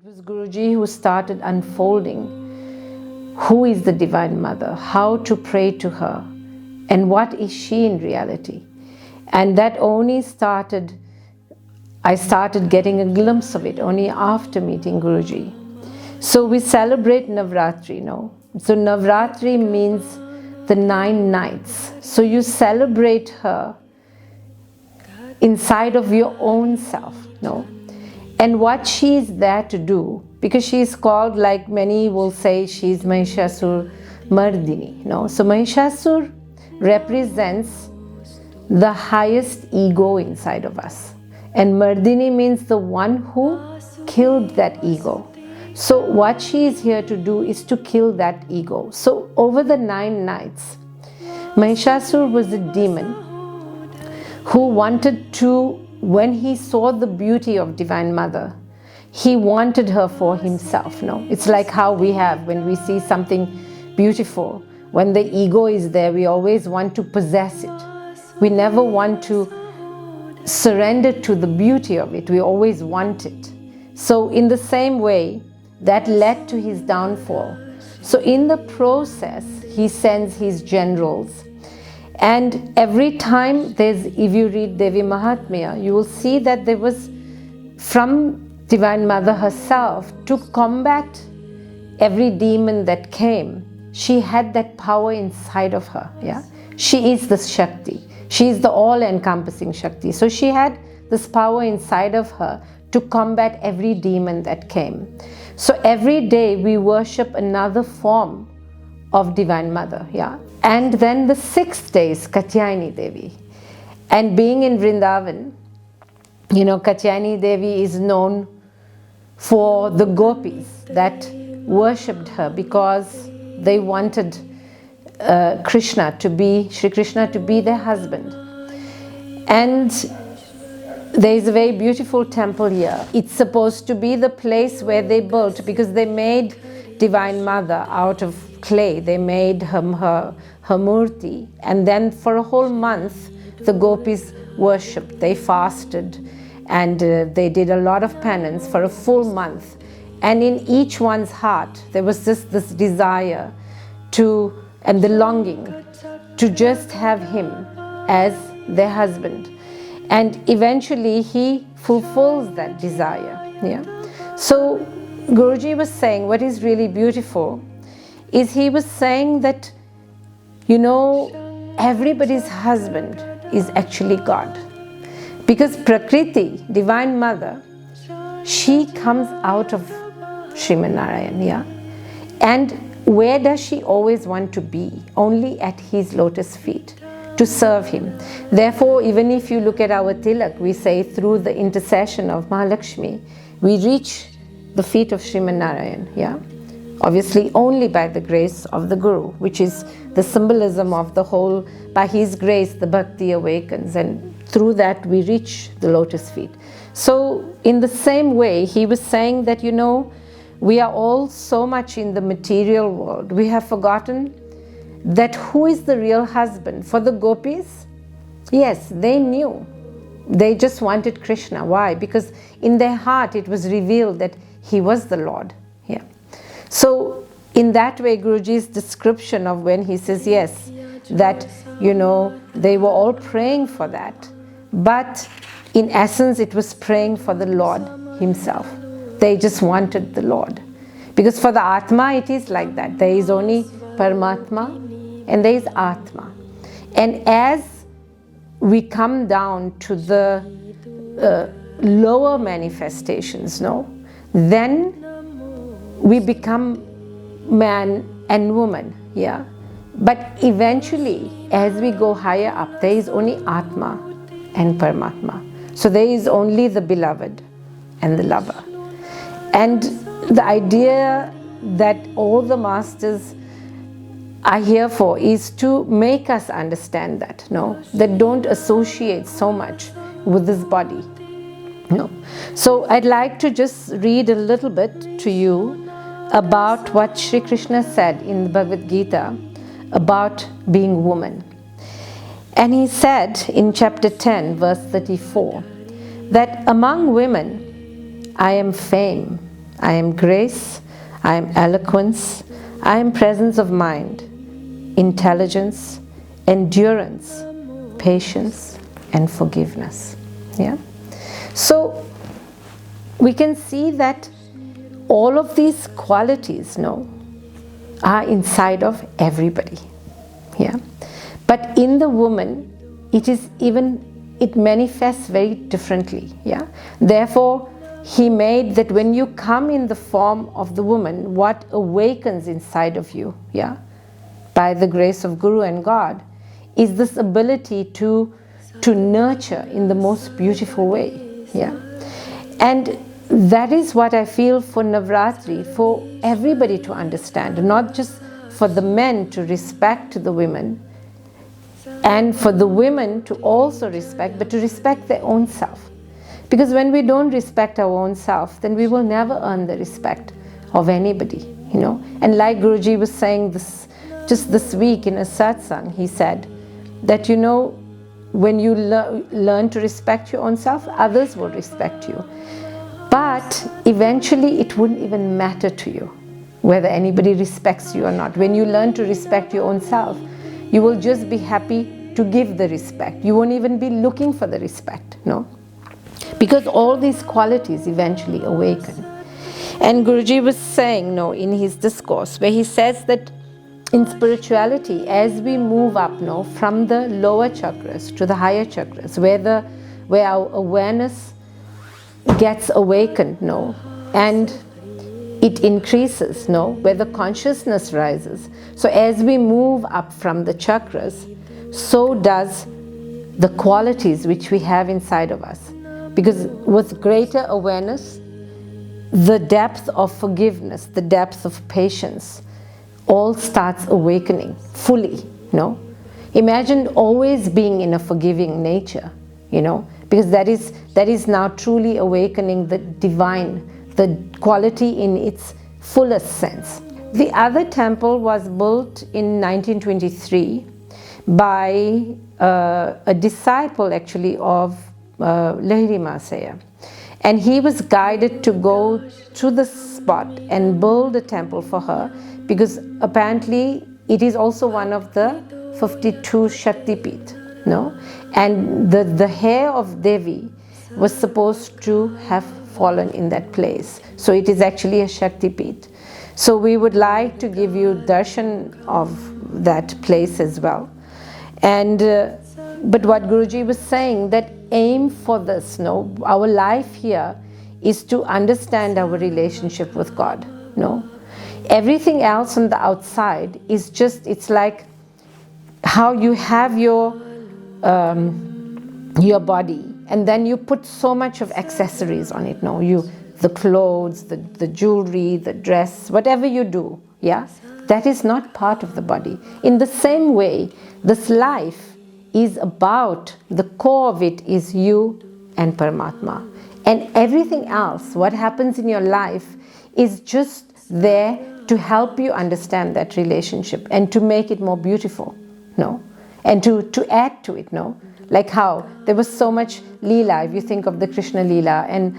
was Guruji who started unfolding who is the Divine Mother, how to pray to her, and what is she in reality. And that only I started getting a glimpse of it only after meeting Guruji. So we celebrate Navaratri, no? So Navaratri means the 9 nights. So you celebrate her inside of your own self, no? And what she is there to do, because she is called, like many will say, she is Mahishasur Mardini, no? So Mahishasur represents the highest ego inside of us. And Mardini means the one who killed that ego. So what she is here to do is to kill that ego. So over the 9 nights, Mahishasur was a demon who wanted to, when he saw the beauty of Divine Mother, he wanted her for himself. No, it's like how we have when we see something beautiful. When the ego is there, we always want to possess it. We never want to surrender to the beauty of it. We always want it. So in the same way, that led to his downfall. So in the process, he sends his generals. And every time if you read Devi Mahatmya, you will see that there was, from Divine Mother herself, to combat every demon that came, she had that power inside of her. Yeah, she is the Shakti. She is the all-encompassing Shakti. So she had this power inside of her to combat every demon that came. So every day we worship another form of Divine Mother, yeah. And then the 6th day is Katyayani Devi. And being in Vrindavan, you know, Katyayani Devi is known for the gopis that worshipped her because they wanted Sri Krishna to be their husband. And there is a very beautiful temple here. It's supposed to be the place where they built, because they made Divine Mother out of clay. They made her murti. And then for a whole month, the gopis worshipped. They fasted and they did a lot of penance for a full month. And in each one's heart, there was this desire and the longing to just have him as their husband. And eventually he fulfills that desire. Yeah. So Guruji was saying, what is really beautiful is he was saying that, you know, everybody's husband is actually God. Because Prakriti, Divine Mother, she comes out of Sriman Narayan. Yeah. And where does she always want to be? Only at his lotus feet, to serve him. Therefore, even if you look at our tilak, we say through the intercession of Mahalakshmi, we reach the feet of Sriman Narayan. Yeah? Obviously, only by the grace of the Guru, which is the symbolism of the whole. By his grace, the bhakti awakens, and through that we reach the lotus feet. So, in the same way, he was saying that, you know, we are all so much in the material world. We have forgotten that who is the real husband. For the gopis, yes, they knew. They just wanted Krishna. Why? Because in their heart it was revealed that he was the Lord. Yeah. So in that way, Guruji's description of when he says, yes, that, you know, they were all praying for that. But in essence, it was praying for the Lord himself. They just wanted the Lord. Because for the Atma, it is like that. There is only Paramatma and there is Atma. And as we come down to the lower manifestations, no, then we become man and woman, yeah. But eventually, as we go higher up, there is only Atma and Paramatma. So there is only the beloved and the lover. And the idea that all the masters are here for is to make us understand that, no, that don't associate so much with this body. No. So I'd like to just read a little bit to you about what Sri Krishna said in the Bhagavad Gita about being woman. And he said in chapter 10, verse 34, that among women I am fame, I am grace, I am eloquence, I am presence of mind, intelligence, endurance, patience, and forgiveness. Yeah. So we can see that all of these qualities, are inside of everybody. Yeah. But in the woman, it manifests very differently. Yeah. Therefore, he made that when you come in the form of the woman, what awakens inside of you, yeah, by the grace of Guru and God, is this ability to nurture in the most beautiful way. Yeah. And that is what I feel for Navaratri, for everybody to understand, not just for the men to respect the women, and for the women to also respect, but to respect their own self. Because when we don't respect our own self, then we will never earn the respect of anybody, And like Guruji was saying just this week in a satsang, he said that, when you learn to respect your own self, others will respect you. But eventually it wouldn't even matter to you whether anybody respects you or not. When you learn to respect your own self, you will just be happy to give the respect. You won't even be looking for the respect, because all these qualities eventually awaken. And Guruji was saying, in his discourse, where he says that in spirituality, as we move up, from the lower chakras to the higher chakras, where our awareness gets awakened, and it increases, where the consciousness rises. So as we move up from the chakras, so does the qualities which we have inside of us. Because with greater awareness, the depth of forgiveness, the depth of patience, all starts awakening fully, Imagine always being in a forgiving nature, because that is now truly awakening the divine, the quality in its fullest sense. The other temple was built in 1923 by a disciple actually of Lahiri Masaya. And he was guided to go to the spot and build a temple for her, because apparently it is also one of the 52 Shakti Peeth, and the hair of Devi was supposed to have fallen in that place. So it is actually a Shakti Peeth. So we would like to give you darshan of that place as well. And but what Guruji was saying, that aim for this, our life here is to understand our relationship with God, Everything else on the outside is just, it's like how you have your body, and then you put so much of accessories on it, the clothes, the jewelry, the dress, whatever you do, yeah, that is not part of the body. In the same way, this life is about, the core of it is you and Paramatma. And everything else, what happens in your life, is just there to help you understand that relationship and to make it more beautiful, and to add to it, like how there was so much Leela, if you think of the Krishna Leela, and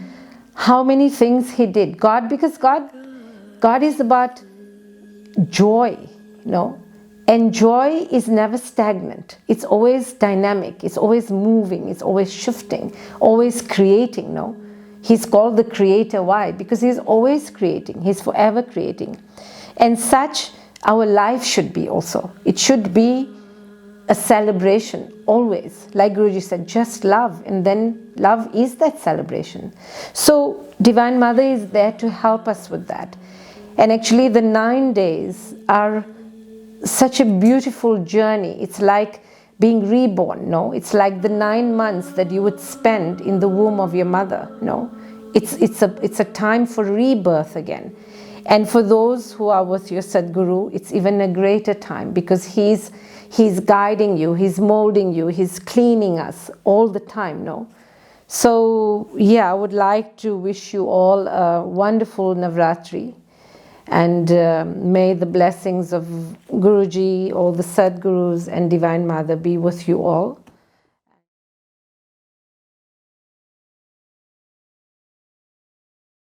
how many things he did. Because God is about joy, and joy is never stagnant. It's always dynamic, it's always moving, it's always shifting, always creating, He's called the creator. Why? Because he's always creating, he's forever creating. And such our life should be also. It should be a celebration always. Like Guruji said, just love, and then love is that celebration. So Divine Mother is there to help us with that. And actually the 9 days are such a beautiful journey. It's like being reborn, It's like the 9 months that you would spend in the womb of your mother, It's a time for rebirth again. And for those who are with your Sadguru, it's even a greater time, because He's guiding you, He's molding you, He's cleaning us all the time, So yeah, I would like to wish you all a wonderful Navaratri. And may the blessings of Guruji, all the Sadgurus and Divine Mother be with you all.